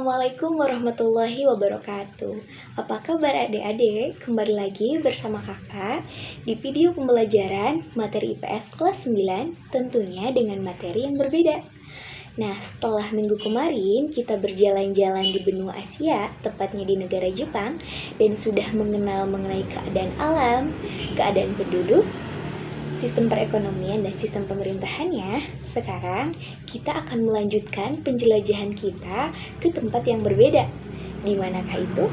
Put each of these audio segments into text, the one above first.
Assalamualaikum warahmatullahi wabarakatuh. Apa kabar adik-adik? Kembali lagi bersama kakak di video pembelajaran materi IPS kelas 9, tentunya dengan materi yang berbeda. Nah, setelah minggu kemarin kita berjalan-jalan di benua Asia, tepatnya di negara Jepang, dan sudah mengenal mengenai keadaan alam, keadaan penduduk, sistem perekonomian dan sistem pemerintahannya. Sekarang kita akan melanjutkan penjelajahan kita ke tempat yang berbeda. Di manakah itu?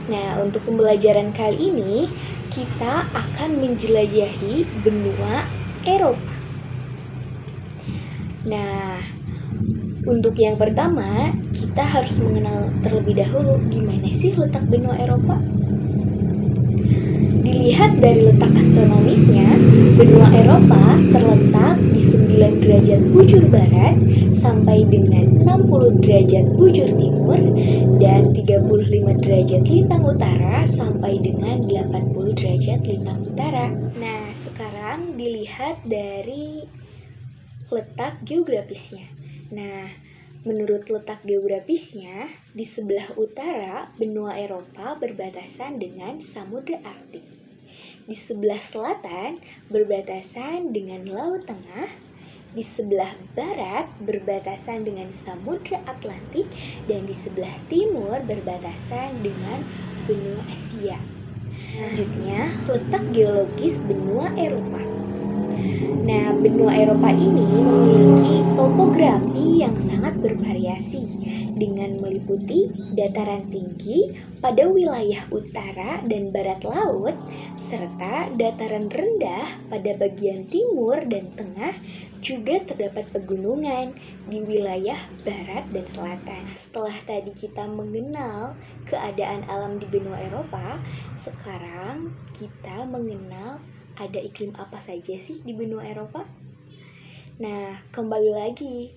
Nah, untuk pembelajaran kali ini kita akan menjelajahi benua Eropa. Nah, untuk yang pertama kita harus mengenal terlebih dahulu gimana sih letak benua Eropa. Dilihat dari letak astronomisnya, benua Eropa terletak di 9 derajat bujur barat sampai dengan 60 derajat bujur timur dan 35 derajat lintang utara sampai dengan 80 derajat lintang utara. Nah, sekarang dilihat dari letak geografisnya. Nah, menurut letak geografisnya, di sebelah utara benua Eropa berbatasan dengan Samudra Arktik. Di sebelah selatan berbatasan dengan Laut Tengah. Di sebelah barat berbatasan dengan Samudra Atlantik. Dan di sebelah timur berbatasan dengan benua Asia. Selanjutnya, letak geologis benua Eropa. Nah, benua Eropa ini memiliki topografi yang sangat bervariasi dengan meliputi dataran tinggi pada wilayah utara dan barat laut serta dataran rendah pada bagian timur dan tengah, juga terdapat pegunungan di wilayah barat dan selatan. Setelah tadi kita mengenal keadaan alam di benua Eropa, sekarang kita mengenal ada iklim apa saja sih di benua Eropa? Nah, kembali lagi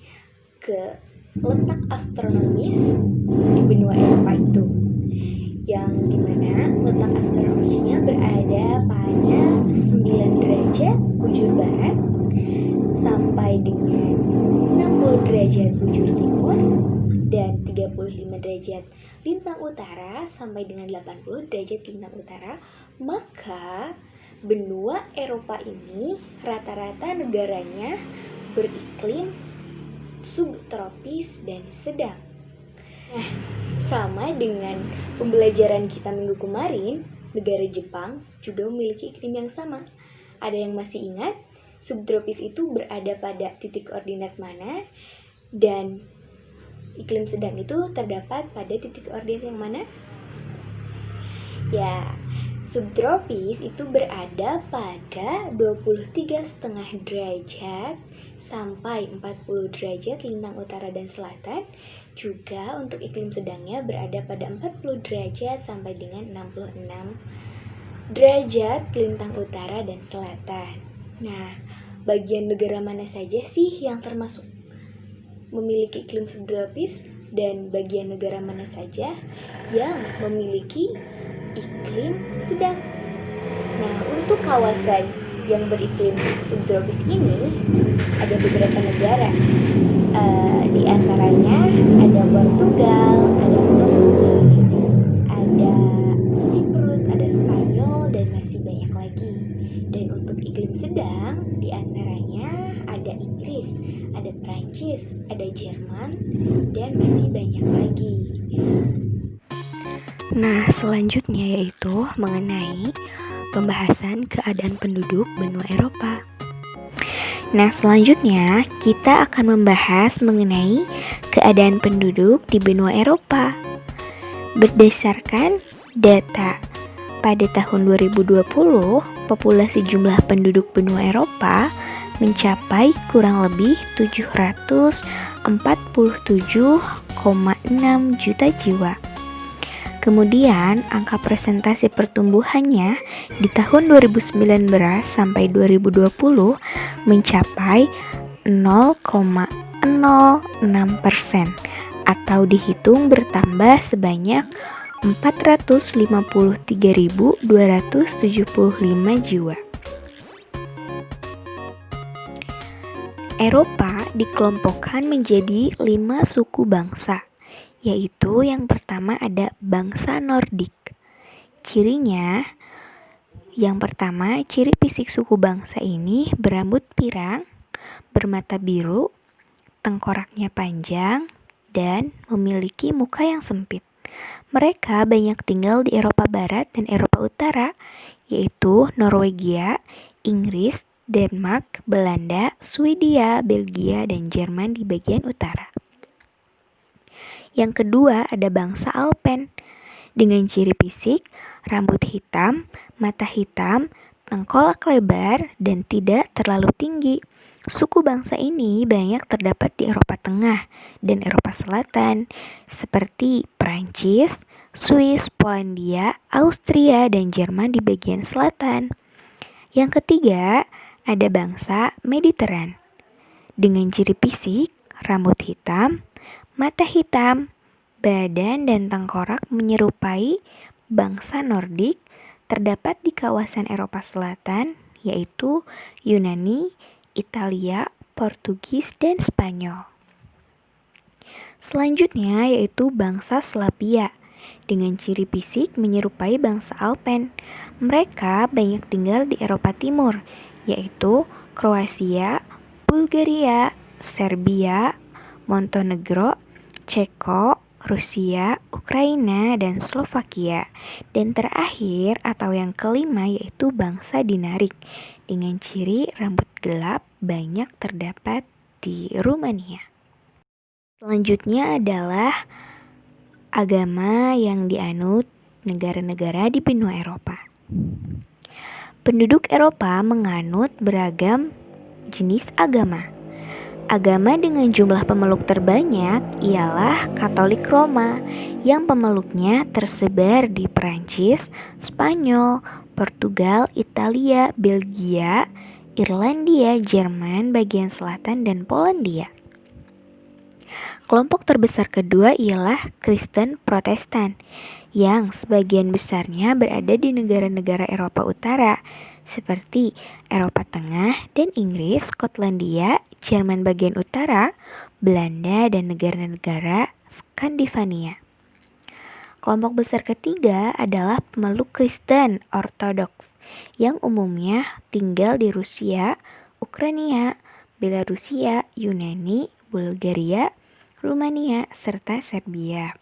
ke letak astronomis di benua Eropa itu, yang dimana letak astronomisnya berada pada 9 derajat bujur barat sampai dengan 60 derajat bujur timur dan 35 derajat lintang utara sampai dengan 80 derajat lintang utara. Maka benua Eropa ini rata-rata negaranya beriklim subtropis dan sedang. Nah, sama dengan pembelajaran kita minggu kemarin, negara Jepang juga memiliki iklim yang sama. Ada yang masih ingat subtropis itu berada pada titik koordinat mana, dan iklim sedang itu terdapat pada titik koordinat yang mana? Ya, subtropis itu berada pada 23,5 derajat sampai 40 derajat lintang utara dan selatan. Juga untuk iklim sedangnya berada pada 40 derajat sampai dengan 66 derajat lintang utara dan selatan. Nah, bagian negara mana saja sih yang termasuk memiliki iklim subtropis, dan bagian negara mana saja yang memiliki iklim sedang? Nah, untuk kawasan yang beriklim subtropis ini ada beberapa negara. Di antaranya ada Portugal, ada Turki, ada Siprus, ada Spanyol, dan masih banyak lagi. Dan untuk iklim sedang di antaranya ada Inggris, ada Prancis, ada Jerman, dan masih banyak lagi. Nah, selanjutnya yaitu mengenai pembahasan keadaan penduduk benua Eropa. Nah, selanjutnya kita akan membahas mengenai keadaan penduduk di benua Eropa. Berdasarkan data pada tahun 2020, populasi jumlah penduduk benua Eropa mencapai kurang lebih 747,6 juta jiwa. Kemudian, angka persentase pertumbuhannya di tahun 2019 sampai 2020 mencapai 0,06% atau dihitung bertambah sebanyak 453.275 jiwa. Eropa dikelompokkan menjadi 5 suku bangsa, yaitu yang pertama ada bangsa Nordik. Cirinya, yang pertama, ciri fisik suku bangsa ini berambut pirang, bermata biru, tengkoraknya panjang, dan memiliki muka yang sempit. Mereka banyak tinggal di Eropa Barat dan Eropa Utara, yaitu Norwegia, Inggris, Denmark, Belanda, Swedia, Belgia, dan Jerman di bagian utara. Yang kedua ada bangsa Alpen, dengan ciri fisik, rambut hitam, mata hitam, tengkorak lebar, dan tidak terlalu tinggi. Suku bangsa ini banyak terdapat di Eropa Tengah dan Eropa Selatan, seperti Prancis, Swiss, Polandia, Austria, dan Jerman di bagian selatan. Yang ketiga, ada bangsa Mediteran, dengan ciri fisik, rambut hitam, mata hitam, badan dan tengkorak menyerupai bangsa Nordik, terdapat di kawasan Eropa Selatan, yaitu Yunani, Italia, Portugis, dan Spanyol. Selanjutnya yaitu bangsa Slavia, dengan ciri fisik menyerupai bangsa Alpen. Mereka banyak tinggal di Eropa Timur, yaitu Kroasia, Bulgaria, Serbia, Montenegro, Ceko, Rusia, Ukraina, dan Slovakia. Dan terakhir atau yang kelima yaitu bangsa Dinarik, dengan ciri rambut gelap banyak terdapat di Rumania. Selanjutnya adalah agama yang dianut negara-negara di benua Eropa. Penduduk Eropa menganut beragam jenis agama. Agama dengan jumlah pemeluk terbanyak ialah Katolik Roma, yang pemeluknya tersebar di Prancis, Spanyol, Portugal, Italia, Belgia, Irlandia, Jerman bagian selatan, dan Polandia. Kelompok terbesar kedua ialah Kristen Protestan, yang sebagian besarnya berada di negara-negara Eropa Utara, seperti Eropa Tengah dan Inggris, Skotlandia, Jerman bagian utara, Belanda, dan negara-negara Skandinavia. Kelompok besar ketiga adalah pemeluk Kristen Ortodoks, yang umumnya tinggal di Rusia, Ukraina, Belarusia, Yunani, Bulgaria, Rumania, serta Serbia.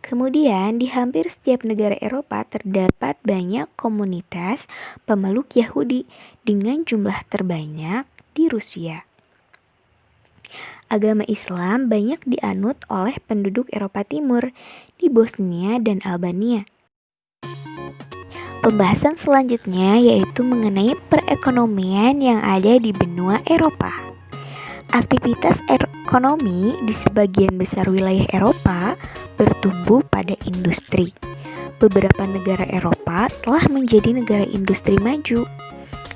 Kemudian di hampir setiap negara Eropa terdapat banyak komunitas pemeluk Yahudi dengan jumlah terbanyak di Rusia. Agama Islam banyak dianut oleh penduduk Eropa Timur di Bosnia dan Albania. Pembahasan selanjutnya yaitu mengenai perekonomian yang ada di benua Eropa. Aktivitas ekonomi di sebagian besar wilayah Eropa bertumbuh pada industri. Beberapa negara Eropa telah menjadi negara industri maju.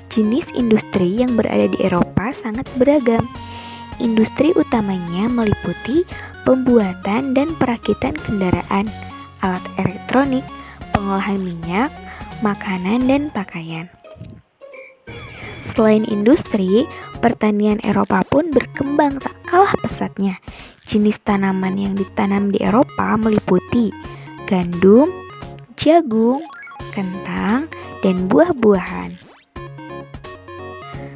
Jenis industri yang berada di Eropa sangat beragam. Industri utamanya meliputi pembuatan dan perakitan kendaraan, alat elektronik, pengolahan minyak, makanan, dan pakaian. Selain industri, pertanian Eropa pun berkembang tak kalah pesatnya. Jenis tanaman yang ditanam di Eropa meliputi gandum, jagung, kentang, dan buah-buahan.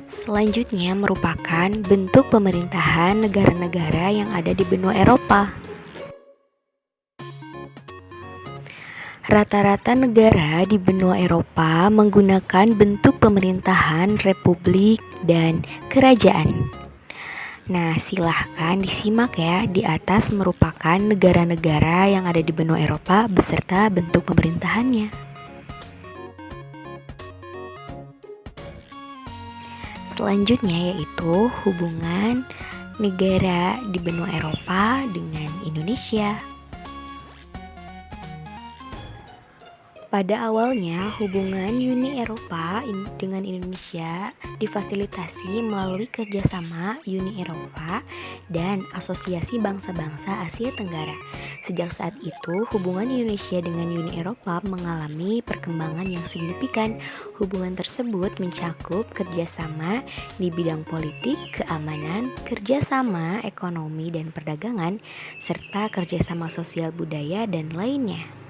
Selanjutnya merupakan bentuk pemerintahan negara-negara yang ada di benua Eropa. Rata-rata negara di benua Eropa menggunakan bentuk pemerintahan republik dan kerajaan. Nah, silahkan disimak ya, di atas merupakan negara-negara yang ada di benua Eropa beserta bentuk pemerintahannya. Selanjutnya yaitu hubungan negara di benua Eropa dengan Indonesia. Pada awalnya, hubungan Uni Eropa dengan Indonesia difasilitasi melalui kerjasama Uni Eropa dan Asosiasi Bangsa-Bangsa Asia Tenggara. Sejak saat itu, hubungan Indonesia dengan Uni Eropa mengalami perkembangan yang signifikan. Hubungan tersebut mencakup kerjasama di bidang politik, keamanan, kerjasama ekonomi dan perdagangan, serta kerjasama sosial budaya dan lainnya.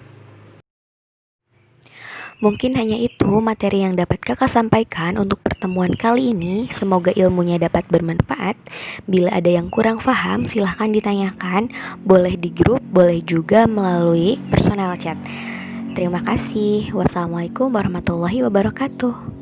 Mungkin hanya itu materi yang dapat kakak sampaikan untuk pertemuan kali ini. Semoga ilmunya dapat bermanfaat. Bila ada yang kurang paham, silahkan ditanyakan. Boleh di grup, boleh juga melalui personal chat. Terima kasih. Wassalamualaikum warahmatullahi wabarakatuh.